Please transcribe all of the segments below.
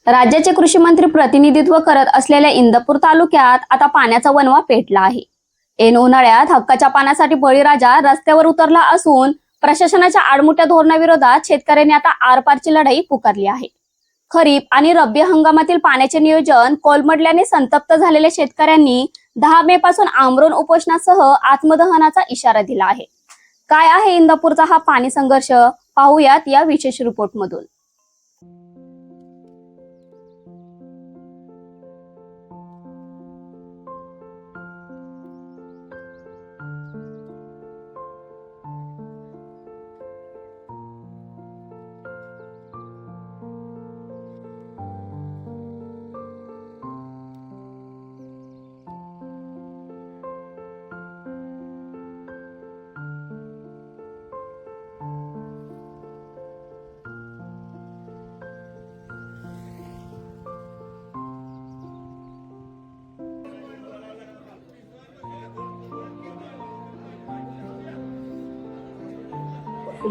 राज्याचे कृषी मंत्री प्रतिनिधित्व करत असलेल्या इंदापूर तालुक्यात आता पाण्याचा वणवा पेटला आहे। ऐन उन्हाळ्यात हक्काच्या पाण्यासाठी बळीराजा रस्त्यावर उतरला असून प्रशासनाच्या आडमुठ्या धोरणाविरोधात शेतकऱ्यांनी आता आरपारची लढाई पुकारली आहे। खरीप आणि रब्बी हंगामातील पाण्याचे नियोजन कोलमडल्याने संतप्त झालेल्या शेतकऱ्यांनी 10 मे पासून आमरण उपोषणासह आत्मदहनाचा इशारा दिला आहे। काय आहे इंदापूरचा हा पाणी संघर्ष, पाहूयात या विशेष रिपोर्ट मधून।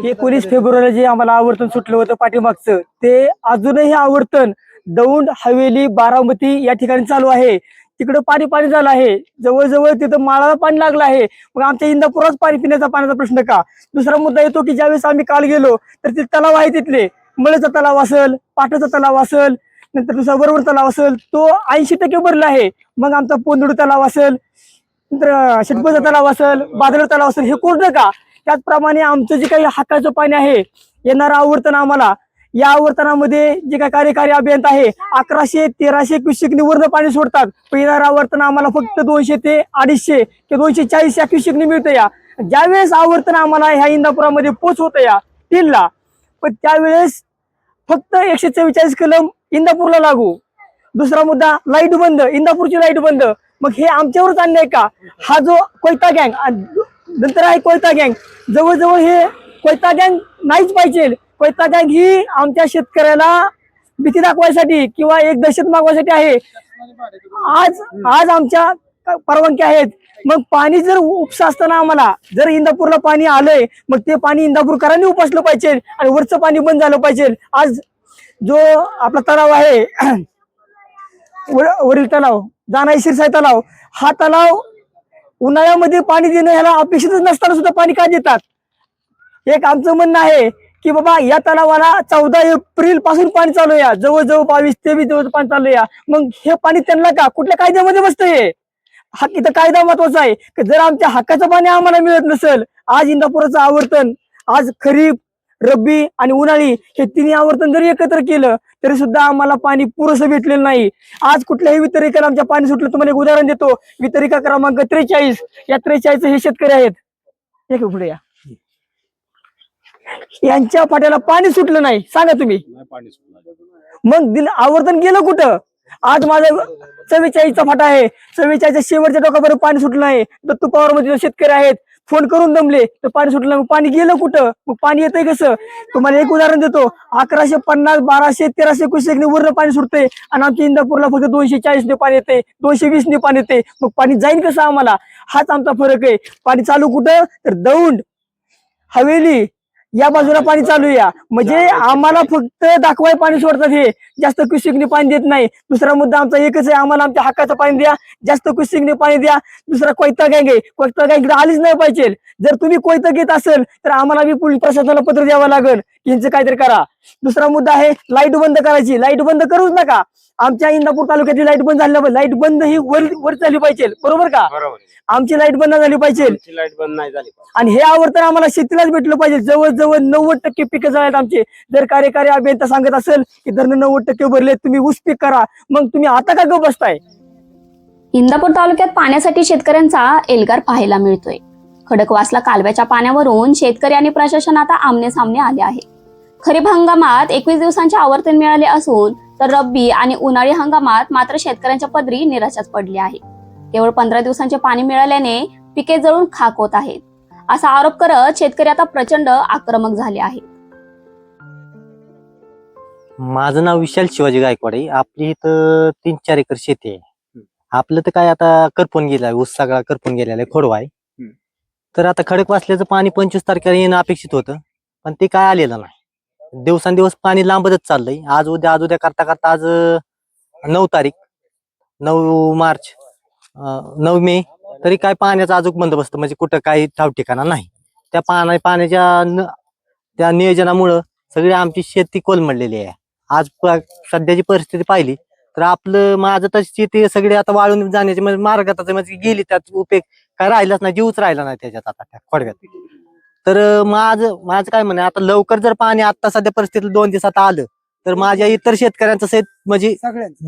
एकोणीस फेब्रुवारी जे आम्हाला आवर्तन सुटलं होतं पाठीमागचं, ते अजूनही आवर्तन दौंड, हवेली, बारामती या ठिकाणी चालू आहे। तिकडं पाणी पाणी झालं आहे, जवळजवळ तिथं माळाला पाणी लागलं आहे। मग आमच्या इंदापुरात पाणी पिण्याचा पाण्याचा प्रश्न का? दुसरा मुद्दा येतो की ज्यावेळेस आम्ही काल गेलो तर ते तलाव आहे, तिथले मळचा तलाव असेल, पाटाचा तलाव असेल, नंतर दुसरा वरवर तलाव असेल, तो 80% भरला आहे। मग आमचा पोंदुडू तलाव असेल, नंतर शेटबोजा तलाव असेल, बादळ तलाव असेल, हे कोणतं का? त्याचप्रमाणे आमचं जे काही हक्काचं पाणी आहे, येणारं आवर्तन आम्हाला या आवर्तनामध्ये जे काही कार्यकारी अभियंता आहे 1100-1300 क्युसेक निवर्ण पाणी सोडतात, पण येणारं आवर्तन आम्हाला फक्त 200 ते 250 ते 240 या क्युसेक मिळतं। या ज्यावेळेस आवर्तन आम्हाला ह्या इंदापुरामध्ये पोचवतं या तीनला, पण त्यावेळेस फक्त 144 कलम इंदापूरला लागू। दुसरा मुद्दा, लाईट बंद, इंदापूरची लाईट बंद। मग हे आमच्यावरच अन्याय का? हा जो कोयता गँग, नंतर आहे कोयता गँग, जवळजवळ हे कोयता गँग नाहीच पाहिजे। कोयता गँग ही आमच्या शेतकऱ्याला भीती दाखवायसाठी किंवा एक दहशत मागवायसाठी आहे। आज आमच्या परवानग्या आहेत, मग पाणी जर उपसा असताना आम्हाला जर इंदापूरला पाणी आलंय, मग ते पाणी इंदापूरकरांनी उपसलं पाहिजे आणि वरचं पाणी बंद झालं पाहिजे। आज जो आपला तलाव आहे वरील तलाव, दानाई शिरसाई तलाव, हा तलाव उन्हाळ्यामध्ये पाणी देणं ह्याला अपेक्षितच नसताना सुद्धा पाणी का देतात? एक आमचं म्हणणं आहे की बाबा या तलावाला 14 एप्रिल पासून पाणी चालू आहे, जवळजवळ 22-23 दिवस पाणी चालू आहे। मग हे पाणी त्यांना का कुठल्या कायद्यामध्ये बसतंय? हा इथं कायदा महत्वाचा आहे की जर आमच्या हक्काचं पाणी आम्हाला मिळत नसेल, आज इंदापुराचं आवर्तन, आज खरीप, रब्बी आणि उन्हाळी हे तिन्ही आवर्तन जरी एकत्र केलं तरी सुद्धा आम्हाला पाणी पुरेसं भेटलेलं नाही। आज कुठल्याही वितरिकाला आमच्या पाणी सुटलं। तुम्हाला एक उदाहरण देतो, वितरिका क्रमांक 43, या 43 हे शेतकरी आहेत, एक पुढे या, यांच्या फाट्याला पाणी सुटलं नाही। सांगा तुम्ही, मग आवर्तन गेलं कुठं? आज माझा 44चा फाटा आहे, 44च्या शेवटच्या टोकापर्यंत पाणी सुटलं नाही। दत्तू पवार मध्ये शेतकरी आहेत, फोन करून दमले तर पाणी सुटलं, मग पाणी गेलं कुठं? मग पाणी येतंय कसं? तुम्हाला एक उदाहरण देतो, 1150, 1200, 1300 क्युसेक वरनं पाणी सुटतंय आणि आमच्या इंदापूरला फक्त 240 ने पाणी येते, 220 ने पाणी येते। मग पाणी जाईल कसं आम्हाला? हाच आमचा फरक आहे। पाणी चालू कुठं? तर दौंड, हवेली या बाजूला पाणी चालू आहे। म्हणजे आम्हाला फक्त दाखवाय पाणी सोडतात, हे जास्त क्युसेकने पाणी देत नाही। दुसरा मुद्दा आमचा एकच आहे, आम्हाला आमच्या हक्काचं पाणी द्या, जास्त क्युसेकने पाणी द्या। दुसरा कोयता गँग आहे, कोयता गँग आलीच नाही पाहिजे। जर तुम्ही कोयता घेत असेल तर आम्हाला बी पोलीस प्रशासनाला पत्र द्यावं लागेल, यांचं काहीतरी करा। दुसरा मुद्दा आहे लाईट बंद करायची, लाईट बंद करूच नका। आमच्या इंदापूर तालुक्याची लाईट बंद झाली, लाईट बंद ही वर झाली पाहिजे, बरोबर का? आमची लाईट बंद झाली पाहिजे, लाईट बंद नाही झाली आणि हे आवर्तन आम्हाला शेतीलाच भेटलं पाहिजे। जवळजवळ 90% पिकं जळायत आमचे। जर कार्यकारी अभियंता सांगत असेल की धरण 90% भरले, तुम्ही ऊस पीक करा, मग तुम्ही आता का गप बसताय? इंदापूर तालुक्यात पाण्यासाठी शेतकऱ्यांचा एल्गार पाहायला मिळतोय। खडकवासला कालव्याच्या पाण्यावरून शेतकरी आणि प्रशासन आता आमने सामने आले आहे। खरीप हंगामात 21 दिवसांचे आवर्तन मिळाले असून तर रब्बी आणि उन्हाळी हंगामात मात्र शेतकऱ्यांच्या पदरी निराशाच पडली आहे। केवळ 15 दिवसांचे पाणी मिळाल्याने पिके जळून खाक होत आहेत, असा आरोप करत शेतकरी आता प्रचंड आक्रमक झाले आहेत। माझं नाव विशाल शिवाजी गायकवाड आहे। आपली इथं 3-4 एकर शेती आहे। आपलं तर काय आता करपून गेलाय, ऊस सगळा करपून गेलेला आहे, खोडवा आहे। तर आता खडकवासल्याचं पाणी 25 तारखेला येणं अपेक्षित होतं, पण ते काय आलेलं नाही। दिवसांदिवस पाणी लांबतच चाललंय. आज उद्या करता करता आज 9 तारीख 9 मार्च 9 मे तरी काय पाण्याचा अजून बंदोबस्त म्हणजे कुठं काही ठाव ठिकाणा नाही. त्या त्या नियोजनामुळं सगळी आमची शेती कोलमडलेली आहे. आज सध्याची परिस्थिती पाहिली तर माझं तर शेती सगळी आता वाळून जाण्याची म्हणजे मार्गात म्हणजे गेली, त्यात उपयोग काय राहिलाच नाही, जीवच राहिला नाही त्याच्यात आता त्या खोडव्यात. तर माझं काय म्हणे, आता लवकर जर पाणी आता सध्या परिस्थितीत 2 दिवसात आलं तर माझ्या इतर शेतकऱ्यांचं शेत म्हणजे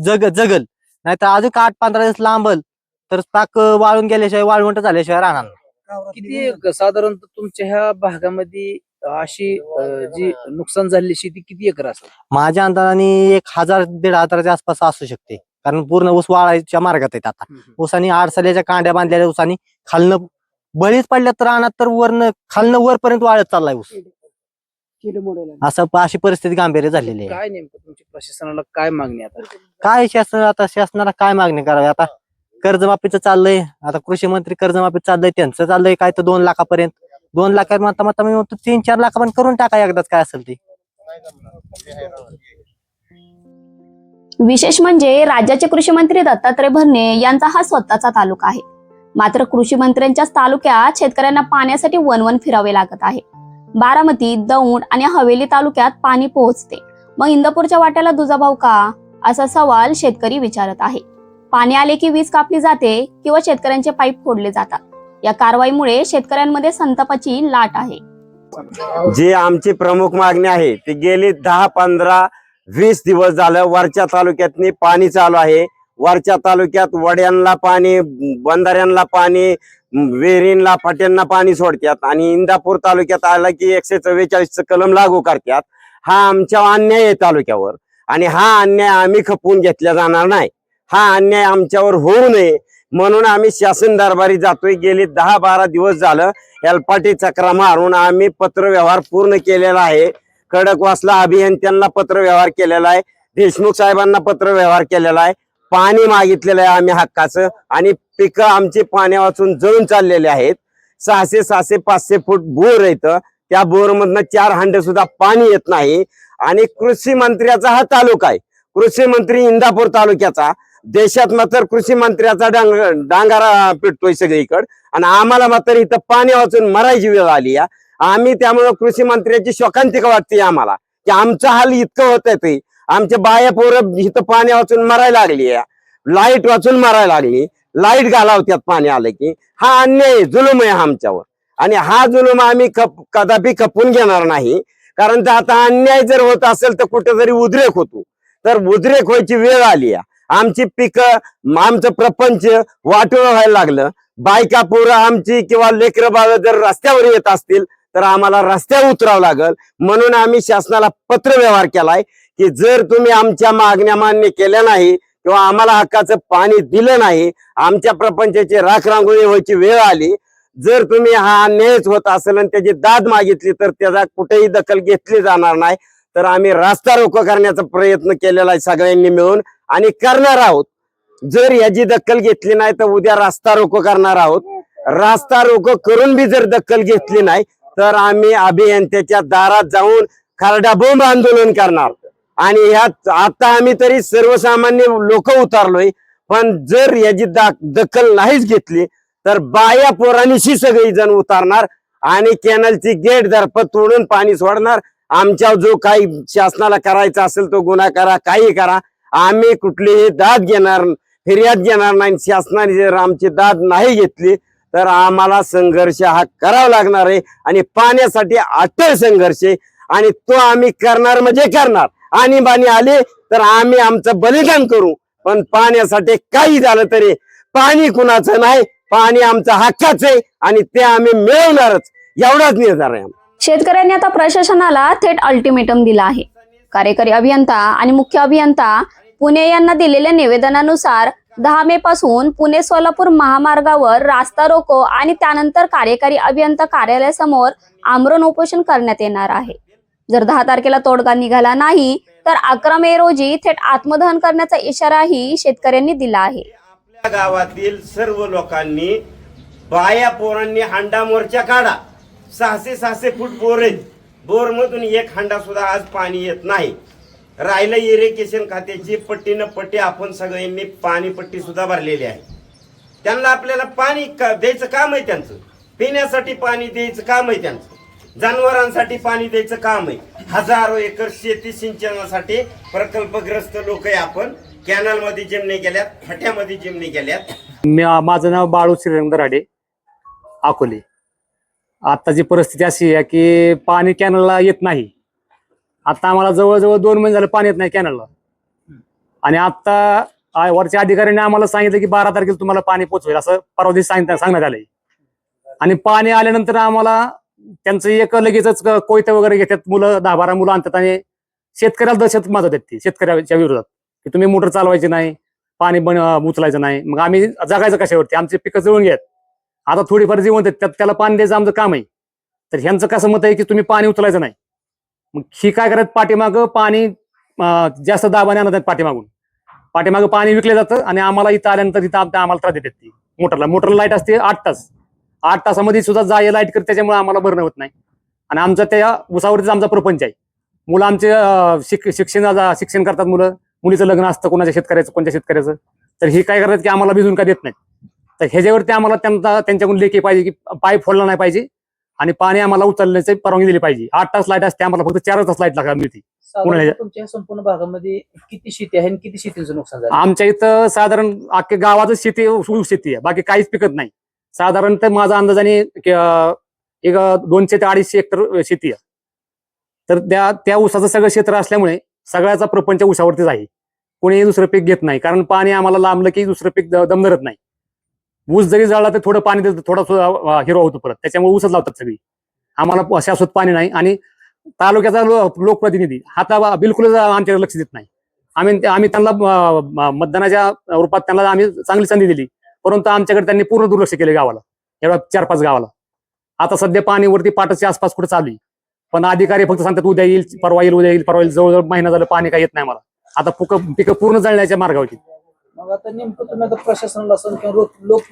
जगल, नाही तर अजून 8-15 दिवस लांबल तर पाक वाळून गेल्याशिवाय, वाळवंट झाल्याशिवाय राहणार नाही. किती साधारणतः तुमच्या ह्या भागामध्ये अशी जी नुकसान झालेली शेती किती एकर असेल? माझ्या अंदाजाने 1000-1500च्या आसपास असू शकते, कारण पूर्ण ऊस वाळायच्या मार्गात आहेत. आता ऊसानी आडसाल्याच्या कांड्या बांधलेल्या ऊसानी खालनं बळीच पडल्या तर रानात, तर खालनं वरपर्यंत वाळत चाललाय ऊस. अशी परिस्थिती गांभीर्य झालेली आहे. काय नेमकं तुमच्या प्रशासनाला काय मागणी आता? काय शासनाला काय मागणी करावी आता? कर्जमाफीचं चाललंय, आता कृषी मंत्री कर्जमाफी चाललंय, त्यांचं चाललंय काय तर 2 लाखापर्यंत. 2 लाखात म्हणता मी म्हणतो 3-4 लाखापर्यंत करून टाका एकदाच, काय असेल ते. विशेष म्हणजे राज्याचे कृषी मंत्री दत्तात्रय भरणे यांचा हा स्वतःचा तालुका आहे. मात्र कृषी मंत्र्यांच्याच तालुक्यात शेतकऱ्यांना पाण्यासाठी वणवण फिरावे लागत आहे. बारामती, दौंड आणि हवेली तालुक्यात पाणी पोहोचते, मग इंदापूरच्या वाट्याला दुजाभाव का, असा सवाल शेतकरी विचारत आहे. पाणी आले की वीज कापली जाते किंवा शेतकऱ्यांचे पाईप फोडले जातात. या कारवाईमुळे शेतकऱ्यांमध्ये संतापाची लाट आहे. जी आमची प्रमुख मागणी आहे ती गेली 10-15-20 दिवस झालं वरच्या तालुक्यातनी पाणी चालू आहे. वरच्या तालुक्यात वड्यांना पाणी, बंधाऱ्यांना पाणी, विहिरींना, फाट्यांना पाणी सोडतात आणि इंदापूर तालुक्यात आला की 144 कलम लागू करतात. हा आमच्या अन्याय आहे तालुक्यावर, आणि हा अन्याय आम्ही खपवून घेतला जाणार नाही. हा अन्याय आमच्यावर होऊ नये म्हणून आम्ही शासन दरबारी जातोय. गेली 10-12 दिवस झालं हेलपाटी चक्रा मारून आम्ही पत्रव्यवहार पूर्ण केलेला आहे. खडकवासला अभियंत्यांना पत्रव्यवहार केलेला आहे, देशमुख साहेबांना पत्रव्यवहार केलेला आहे, पाणी मागितलेलं आहे आम्ही हक्काचं, आणि पिकं आमची पाण्या वाचून जळून चाललेले आहेत. 600-500 फूट बोर येतं, त्या बोर मधनं 4 हांडे सुद्धा पाणी येत नाही. आणि कृषी मंत्र्याचा हा तालुका आहे, कृषी मंत्री इंदापूर तालुक्याचा. देशात मात्र कृषी मंत्र्याचा डांगारा पिटतोय सगळीकडे, आणि आम्हाला मात्र इथं पाणी वाचून मरायची वेळ आली आहे. आम्ही त्यामुळे कृषी मंत्र्याची शोकांतिका वाटते आम्हाला की आमचा हाल इतकं होत आहे. आमच्या बाया पोरं इथं पाणी वाचून मरायला लागली आहे, लाईट वाचून मरायला लागली, लाईट घालावत्यात पाणी आलं की. हा अन्याय, जुलूम आहे आमच्यावर, आणि हा जुलूम आम्ही कदापि खपून घेणार नाही. कारण आता अन्याय जर होत असेल तर कुठेतरी उद्रेक होतो, तर उद्रेक व्हायची वेळ आली आहे. आमची पिकं, आमचं प्रपंच वाटोळं व्हायला लागलं. बायका पोरं आमची किंवा लेकरं बाळ जर रस्त्यावर येत असतील तर आम्हाला रस्त्यावर उतरावं लागल. म्हणून आम्ही शासनाला पत्र व्यवहार केलाय की जर तुम्ही आमच्या मागण्या मान्य केल्या नाही किंवा आम्हाला हक्काचं पाणी दिलं नाही, आमच्या प्रपंचाची राखरांगोळी व्हायची वेळ आली, जर तुम्ही हा अन्यायच होत असेल आणि त्याची दाद मागितली तर त्याचा कुठेही दखल घेतली जाणार नाही. तर आम्ही रास्ता रोको करण्याचा प्रयत्न केलेला आहे सगळ्यांनी मिळून, आणि करणार आहोत. जर याची दखल घेतली नाही तर उद्या रास्ता रोको करणार आहोत. रास्ता रोको करून बी जर दखल घेतली नाही तर आम्ही अभियंत्याच्या दारात जाऊन खरडा बोंब आंदोलन करणार. आणि ह्यात आता आम्ही तरी सर्वसामान्य लोक उतारलोय, पण जर याची दखल नाहीच घेतली तर बाया पोरांनीशी सगळी जण उतारणार आणि कॅनलची गेट दरपत तोडून पाणी सोडणार. आमच्या जो काही शासनाला करायचा असेल तो गुन्हा करा, काही करा, आम्ही कुठलीही दाद घेणार, फिर्याद घेणार नाही. शासनाने जर आमची दाद नाही घेतली तर आम्हाला संघर्ष हा करावा लागणार आहे, आणि पाण्यासाठी अटळ संघर्ष आहे, आणि तो आम्ही करणार म्हणजे करणार. आणि बाणी आले तर आम्ही आमचं बलिदान करू, पण पाण्यासाठी काही झालं तरी पाणी कुणाचं नाही, पाणी आमचं हक्काचं आहे आणि ते आम्ही मिळवणारच, एवढाच निर्धार आहे. शेतकऱ्यांनी आता प्रशासनाला थेट अल्टिमेटम दिला आहे. कार्यकारी अभियंता आणि मुख्य अभियंता पुणे यांना दिलेल्या निवेदनानुसार 10 मे पासून पुणे सोलापूर महामार्गावर रास्ता रोको आणि त्यानंतर कार्यकारी अभियंता कार्यालयासमोर आमरण उपोषण करण्यात येणार आहे. जर 10 तारखेला तोडगा निघाला नाही तर 11 मे रोजी थेट आत्मदहन करण्याचा इशाराही शेतकऱ्यांनी दिला आहे. आपल्या गावातील सर्व लोकांनी, बाया पोरांनी हांडा मोर्चा काढा. 600 फूट बोर आहेत, बोरमधून एक हांडा सुद्धा आज पाणी येत नाही. राहिलं इरिगेशन खात्याची पट्टी न पट्टी आपण सगळ्यांनी पाणी पट्टी सुद्धा भरलेली आहे. त्यांना आपल्याला पाणी द्यायचं काम आहे, त्यांचं पिण्यासाठी पाणी द्यायचं काम आहे, त्यांचं जनावरांसाठी पाणी द्यायचं काम आहे. हजारो एकर शेती सिंचनासाठी प्रकल्पग्रस्त लोक आहे. आपण कॅनल मध्ये जिमणी केल्यात, फाट्यामध्ये जिमणी केल्यात. माझं नाव बाळू श्रीरंग दराडे, अकोले. आताची परिस्थिती अशी आहे की पाणी कॅनलला येत नाही. आता आम्हाला जवळजवळ 2 महिने झाले पाणी येत नाही कॅनलला. आणि आता वरच्या अधिकाऱ्यांनी आम्हाला सांगितलं की 12 तारखेला तुम्हाला पाणी पोचवेल, असं परवा दिवशी सांगण्यात आलंय. आणि पाणी आल्यानंतर आम्हाला त्यांचं एक लगेचच कोयते वगैरे घेतात, मुलं 10-12 मुलं आणतात आणि शेतकऱ्याला दहशत माजवतात ते शेतकऱ्याच्या विरोधात की तुम्ही मोटर चालवायची नाही, पाणी उचलायचं नाही. मग आम्ही जगायचं कशावरती, आमची पिकं जळून घ्यात. आता थोडीफार जीवन देतात, त्याला पाणी द्यायचं आमचं काम आहे. तर ह्यांचं कसं मत आहे की तुम्ही पाणी उचलायचं नाही. मग ही काय करत, पाठीमागं पाणी जास्त दाबाने आणत पाठीमागं पाणी विकलं जातं आणि आम्हाला इथं आल्यानंतर इथं आम्हाला त्रास देतात. ती मोटरला लाईट असते 8 तास, 8 तासामध्ये सुद्धा जाय लाईट करते, त्याच्यामुळे आम्हाला भरणं होत नाही. आणि आमचा त्या उसावरतीच आमचा प्रपंच आहे. मुलं आमचे शिक्षण करतात, मुलीचं लग्न असतं कोणाच्या शेतकऱ्याचं, कोणत्या शेतकऱ्याचं. तर हे काय करतात की आम्हाला भिजून का देत नाही. तर ह्याच्यावरती आम्हाला त्यांच्याकडून लेखी पाहिजे की पाईप फोडला नाही पाहिजे आणि पाणी आम्हाला उचलण्याची परवानगी दिली पाहिजे. 8 तास लाईट असते, आम्हाला फक्त 4 तास लाईट मिळते. साधारण तुमच्या संपूर्ण भागामध्ये किती शेती आहे आणि किती शेतीचं नुकसान झालं? आमच्या इथं साधारण अख्ख्या गावातच शेती शेती आहे, बाकी काहीच पिकत नाही. साधारणतः माझा अंदाजाने एक 200 ते 250 हेक्टर शेती आहे. तर त्या ऊसाचं सगळं क्षेत्र असल्यामुळे सगळ्याचा प्रपंच ऊसावरतीच आहे. कोणीही दुसरं पीक घेत नाही, कारण पाणी आम्हाला लांबलं की दुसरं पीक दम धरत नाही. ऊस जरी जळला तर थोडं पाणी देतं, थोडा हिरवा होतो परत, त्याच्यामुळे ऊसच लावतात सगळी. आम्हाला शाश्वत पाणी नाही. आणि तालुक्याचा लोकप्रतिनिधी आता बिलकुलच आमच्याकडे लक्ष देत नाही. आम्ही त्यांना मतदानाच्या रूपात त्यांना आम्ही चांगली संधी दिली, परंतु आमच्याकडे त्यांनी पूर्ण दुर्लक्ष केले गावाला, एवढ्या 4-5 गावाला. आता सध्या पाणीवरती पाटाच्या आसपास कुठे चालू आहे, पण अधिकारी फक्त सांगतात उद्या येईल, परवा येईल, उद्या येईल, परवा येईल. जवळजवळ महिना झालं पाणी काही येत नाही मला. आता पिकं पूर्ण जळण्याच्या मार्गावरती. मग आता नेमकं तुम्ही आता प्रशासनाला असं किंवा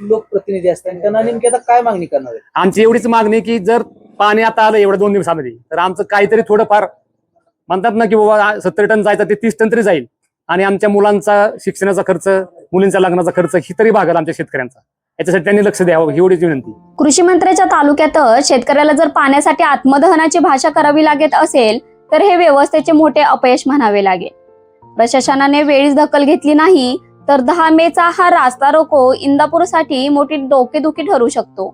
लोकप्रतिनिधी असतात त्यांना नेमकी आता काय मागणी करणार आहे? आमची एवढीच मागणी की जर पाणी आता आलं एवढ्या 2 दिवसामध्ये, तर आमचं काहीतरी थोडंफार म्हणतात ना की बाबा 70 टन जायचं ते 30 टन तरी जाईल. आणि आमच्या मुलांचा शिक्षणाचा खर्च, मुलींच्या लग्नाचा खर्च ही तरी भागेल आमच्या शेतकऱ्यांचा. याच्यासाठी त्यांनी लक्ष द्यावं, एवढीच विनंती. कृषी मंत्र्याच्या तालुक्यातच शेतकऱ्याला जर पाण्यासाठी आत्मदहनाची भाषा करावी लागत असेल तर हे व्यवस्थेचे मोठे अपयश म्हणावे लागेल. प्रशासनाने वेळीच दखल घेतली नाही तर 10 मेचा हा रास्ता रोको इंदापूरसाठी मोठी डोकेदुखी ठरू शकतो.